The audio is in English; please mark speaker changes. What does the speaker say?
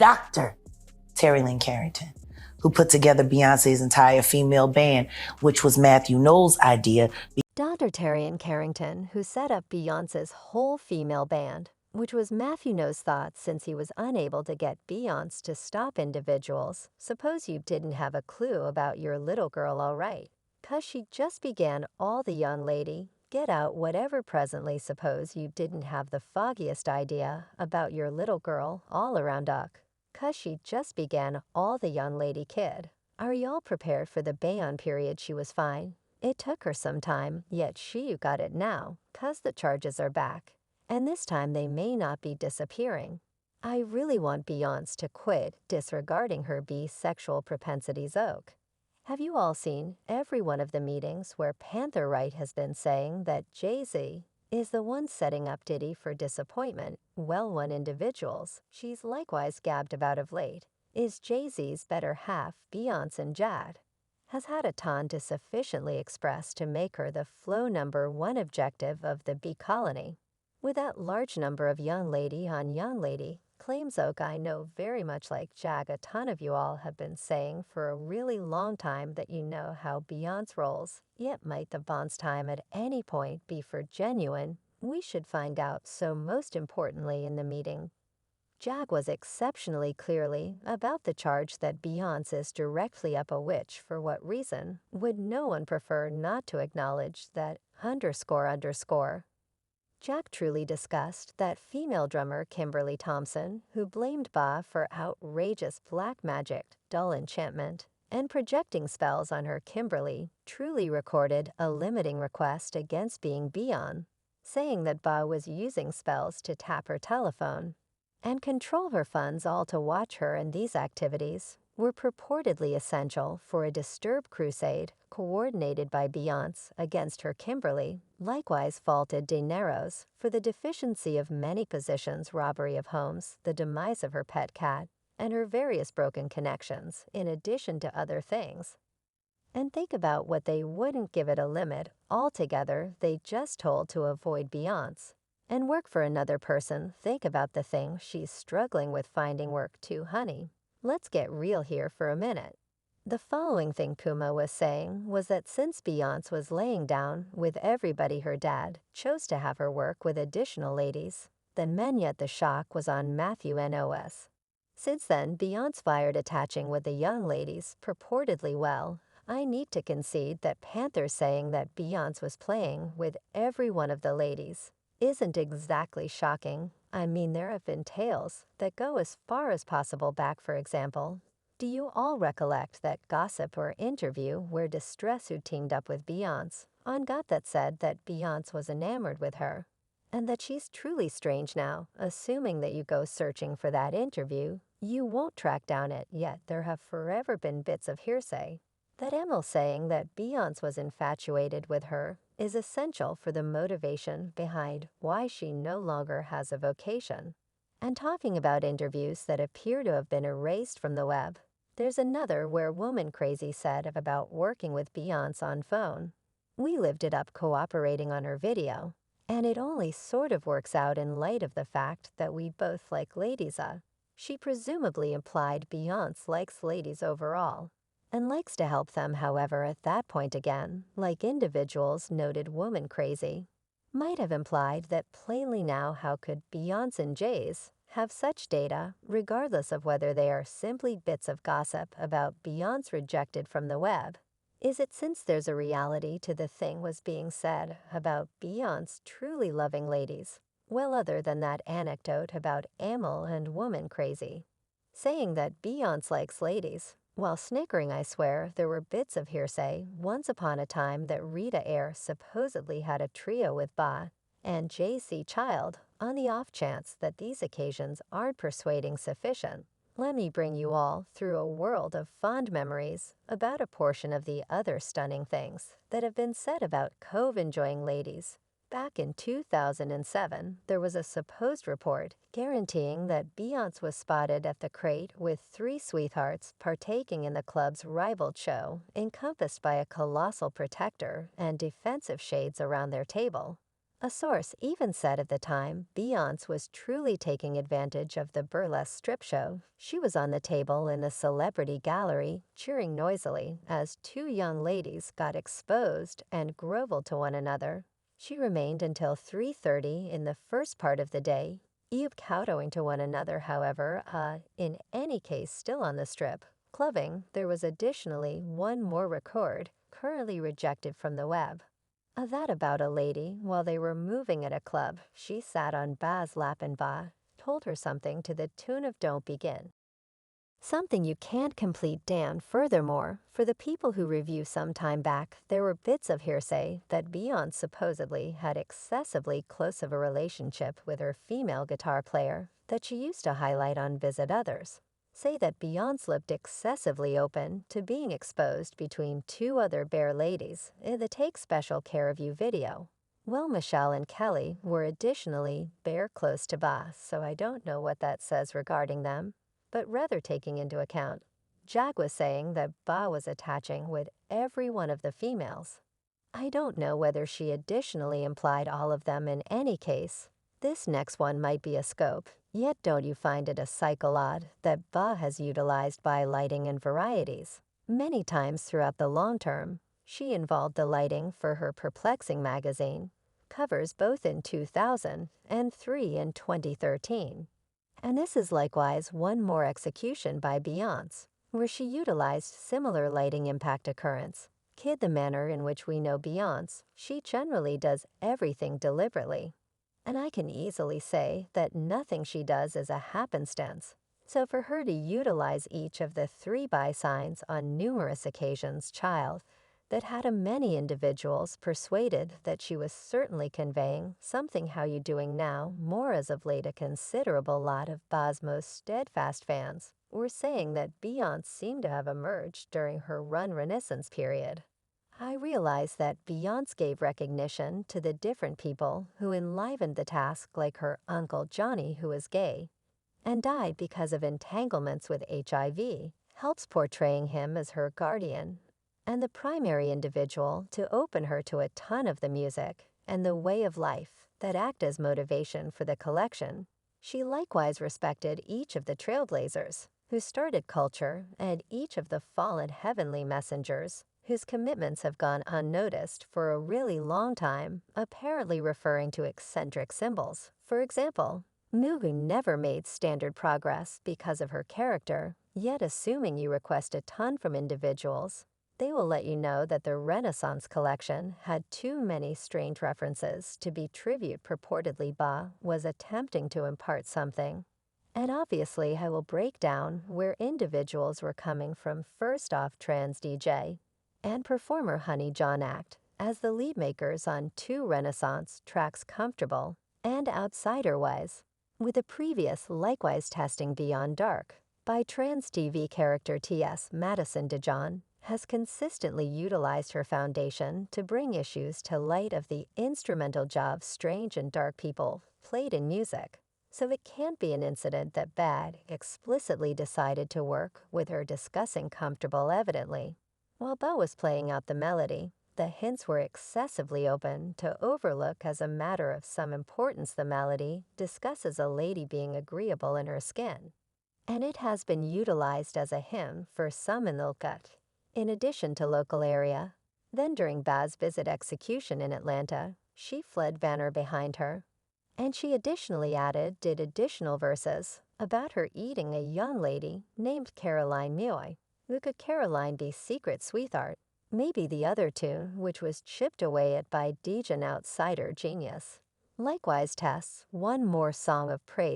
Speaker 1: Dr. Terry Lynn Carrington, who put together Beyonce's entire female band, which was Matthew Knowles' idea.
Speaker 2: Dr. Terry Lynn Carrington, who set up Beyonce's whole female band, which was Matthew Knowles' thought since he was unable to get Beyonce to stop individuals. Suppose you didn't have a clue about your little girl all right, 'cause she just began all the young lady. Get out whatever presently suppose you didn't have the foggiest idea about your little girl all around duck, 'cause she just began all the young lady kid. Are y'all prepared for the Beyonce period? She was fine. It took her some time, yet she got it now, 'cause the charges are back. And this time they may not be disappearing. I really want Beyonce to quit disregarding her sexual propensities. Have you all seen every one of the meetings where Panther Wright has been saying that Jay-Z is the one setting up Diddy for disappointment? Well, one individuals she's likewise gabbed about of late is Jay-Z's better half, Beyonce, and Jad has had a ton to sufficiently express to make her the flow number one objective of the B colony. With that large number of young lady on young lady claims I know very much like Jag, a ton of you all have been saying for a really long time that you know how Beyonce rolls, yet might the Bond's time at any point be for genuine? We should find out. So most importantly in the meeting, Jag was exceptionally clearly about the charge that Beyonce is directly up a witch. For what reason would no one prefer not to acknowledge that __? Jag truly discussed that female drummer Kimberly Thompson, who blamed Ba for outrageous black magic, dull enchantment, and projecting spells on her. Kimberly truly recorded a limiting request against being Beyonce, saying that Ba was using spells to tap her telephone and control her funds, all to watch her, and these activities were purportedly essential for a disturbed crusade coordinated by Beyonce against her. Kimberly likewise faulted De Niro's for the deficiency of many positions, robbery of homes, the demise of her pet cat, and her various broken connections, in addition to other things. And think about what they wouldn't give it a limit altogether. They just told to avoid Beyonce and work for another person. Think about the thing she's struggling with finding work too, honey. Let's get real here for a minute. The following thing Puma was saying was that since Beyonce was laying down with everybody, her dad chose to have her work with additional ladies than men, yet the shock was on Matthew Nos. Since then, Beyonce fired attaching with the young ladies purportedly well. I need to concede that Panther saying that Beyonce was playing with every one of the ladies isn't exactly shocking. I mean, there have been tales that go as far as possible back. For example, do you all recollect that gossip or interview where Distress, who teamed up with Beyonce on Got, that said that Beyonce was enamored with her and that she's truly strange now? Assuming that you go searching for that interview, you won't track down it, yet there have forever been bits of hearsay that Emil saying that Beyonce was infatuated with her is essential for the motivation behind why she no longer has a vocation. And talking about interviews that appear to have been erased from the web, there's another where Woman Crazy said about working with Beyonce on phone. We lived it up cooperating on her video, and it only sort of works out in light of the fact that we both like ladies. She presumably implied Beyonce likes ladies overall and likes to help them. However, at that point again, like individuals, noted Woman Crazy might have implied that plainly. Now, how could Beyonce and Jay's have such data, regardless of whether they are simply bits of gossip about Beyonce rejected from the web? Is it since there's a reality to the thing was being said about Beyonce truly loving ladies? Well, other than that anecdote about Emil and Woman Crazy saying that Beyonce likes ladies, while snickering, I swear there were bits of hearsay once upon a time that Rita Air supposedly had a trio with Ba and J.C. Child. On the off chance that these occasions aren't persuading sufficient, let me bring you all through a world of fond memories about a portion of the other stunning things that have been said about Cove enjoying ladies. Back in 2007, there was a supposed report guaranteeing that Beyonce was spotted at the Crate with 3 sweethearts partaking in the club's ribald show, encompassed by a colossal protector and defensive shades around their table. A source even said at the time Beyonce was truly taking advantage of the burlesque strip show. She was on the table in the celebrity gallery, cheering noisily as two young ladies got exposed and groveled to one another. She remained until 3:30 in the first part of the day, kowtowing to one another, however, in any case still on the strip. Clubbing, there was additionally one more record, currently rejected from the web. That about a lady, while they were moving at a club, she sat on Ba's lap and Ba told her something to the tune of Don't Begin. Something you can't complete, Dan. Furthermore, for the people who review some time back, there were bits of hearsay that Beyonce supposedly had excessively close of a relationship with her female guitar player that she used to highlight on Visit Others. Say that Beyonce lived excessively open to being exposed between two other bare ladies in the Take Special Care of You video. Well, Michelle and Kelly were additionally bare close to Ba, so I don't know what that says regarding them, but rather taking into account. Jag was saying that Ba was attaching with every one of the females. I don't know whether she additionally implied all of them in any case. This next one might be a scope, yet don't you find it a cycle odd that Ba has utilized by lighting and varieties? Many times throughout the long term, she involved the lighting for her Perplexing magazine, covers both in 2000 and 3 in 2013. And this is likewise one more execution by Beyonce, where she utilized similar lighting impact occurrence. Kid the manner in which we know Beyonce, she generally does everything deliberately. And I can easily say that nothing she does is a happenstance. So for her to utilize each of the 3 Bi signs on numerous occasions, that had many individuals persuaded that she was certainly conveying something how you doing now, more as of late a considerable lot of Ba's most steadfast fans were saying that Beyonce seemed to have emerged during her run Renaissance period. I realize that Beyonce gave recognition to the different people who enlivened the task, like her uncle Johnny, who was gay and died because of entanglements with HIV, helps portraying him as her guardian and the primary individual to open her to a ton of the music and the way of life that act as motivation for the collection. She likewise respected each of the trailblazers who started culture and each of the fallen heavenly messengers whose commitments have gone unnoticed for a really long time, apparently referring to eccentric symbols. For example, Mugu never made standard progress because of her character, yet assuming you request a ton from individuals, they will let you know that the Renaissance collection had too many strange references to be tribute. Purportedly Ba was attempting to impart something. And obviously I will break down where individuals were coming from. First off, trans DJ and performer Honey John act as the lead makers on 2 Renaissance tracks, Comfortable and Outsider-wise, with the previous likewise testing Beyond Dark by trans TV character T.S. Madison DeJohn has consistently utilized her foundation to bring issues to light of the instrumental job strange and dark people played in music. So it can't be an incident that Bad explicitly decided to work with her discussing Comfortable. Evidently, while Bo was playing out the melody, the hints were excessively open to overlook as a matter of some importance. The melody discusses a lady being agreeable in her skin, and it has been utilized as a hymn for some in the cut, in addition to local area. Then during Baz's visit execution in Atlanta, she fled banner behind her, and she additionally did additional verses about her eating a young lady named Caroline Muoy. Who could Caroline be? Secret Sweetheart. Maybe the other tune, which was chipped away at by Dejan Outsider Genius. Likewise tests one more song of praise